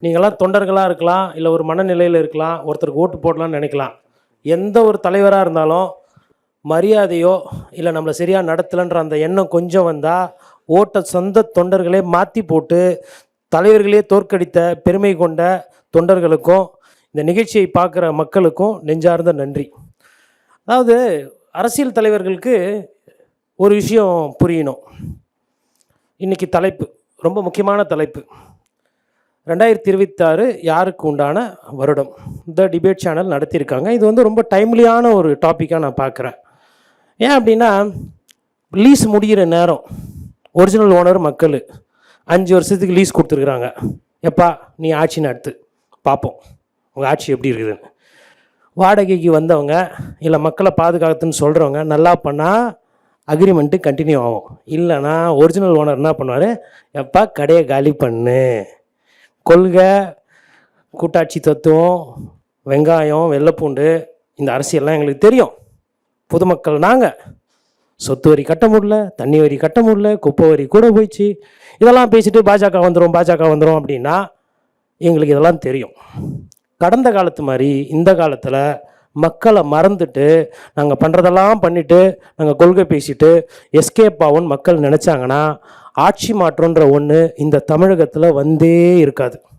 நீங்களாம் தொண்டர்களாக இருக்கலாம், இல்லை ஒரு மனநிலையில் இருக்கலாம், ஒருத்தருக்கு ஓட்டு போடலான்னு நினைக்கலாம். எந்த ஒரு தலைவராக இருந்தாலும் மரியாதையோ இல்லை நம்மளை சரியாக நடத்தலைன்ற அந்த எண்ணம் கொஞ்சம் வந்தால் ஓட்டை சொந்த தொண்டர்களே மாற்றி போட்டு தலைவர்களே தோற்கடித்த பெருமை கொண்ட தொண்டர்களுக்கும் இந்த நிகழ்ச்சியை பார்க்குற மக்களுக்கும் நெஞ்சார்ந்த நன்றி. அதாவது அரசியல் தலைவர்களுக்கு ஒரு விஷயம் புரியணும். இன்றைக்கி தலைப்பு ரொம்ப முக்கியமான தலைப்பு. 2026 யாருக்கு உண்டான வருடம். இந்த டிபேட் சேனல் நடத்தியிருக்காங்க. இது வந்து ரொம்ப டைம்லியான ஒரு டாப்பிக்காக நான் பார்க்குறேன். ஏன் அப்படின்னா, லீஸ் முடிகிற நேரம், ஒரிஜினல் ஓனர் மக்கள் 5 வருஷத்துக்கு லீஸ் கொடுத்துருக்குறாங்க. எப்பா நீ ஆட்சி நடத்து பார்ப்போம் உங்கள் ஆட்சி எப்படி இருக்குதுன்னு. வாடகைக்கு வந்தவங்க இல்லை மக்களை பாதுகாத்துன்னு சொல்கிறவங்க நல்லா பண்ணால் அக்ரிமெண்ட்டு கண்டினியூ ஆகும். இல்லைனா ஒரிஜினல் ஓனர் என்ன பண்ணுவார், எப்பா கடையை காலி பண்ணு. கொள்கை, கூட்டாட்சி தத்துவம், வெங்காயம், வெள்ளைப்பூண்டு, இந்த அரசியல்லாம் எங்களுக்கு தெரியும். பொதுமக்கள் நாங்கள் சொத்து வரி கட்ட முடியல, தண்ணி வரி கட்ட முடியல, குப்பை வரி கூட போயிடுச்சு. இதெல்லாம் பேசிட்டு பாஜக வந்துடும் அப்படின்னா எங்களுக்கு இதெல்லாம் தெரியும். கடந்த காலத்து மாதிரி இந்த காலத்தில் மக்களை மறந்துட்டு நாங்கள் பண்ணுறதெல்லாம் பண்ணிவிட்டு நாங்கள் கொள்கை பேசிட்டு எஸ்கேப் ஆகும்னு மக்கள் நினச்சாங்கன்னா ஆட்சி மாற்றன்ற ஒன்று இந்த தமிழகத்தில் வந்தே இருக்காது.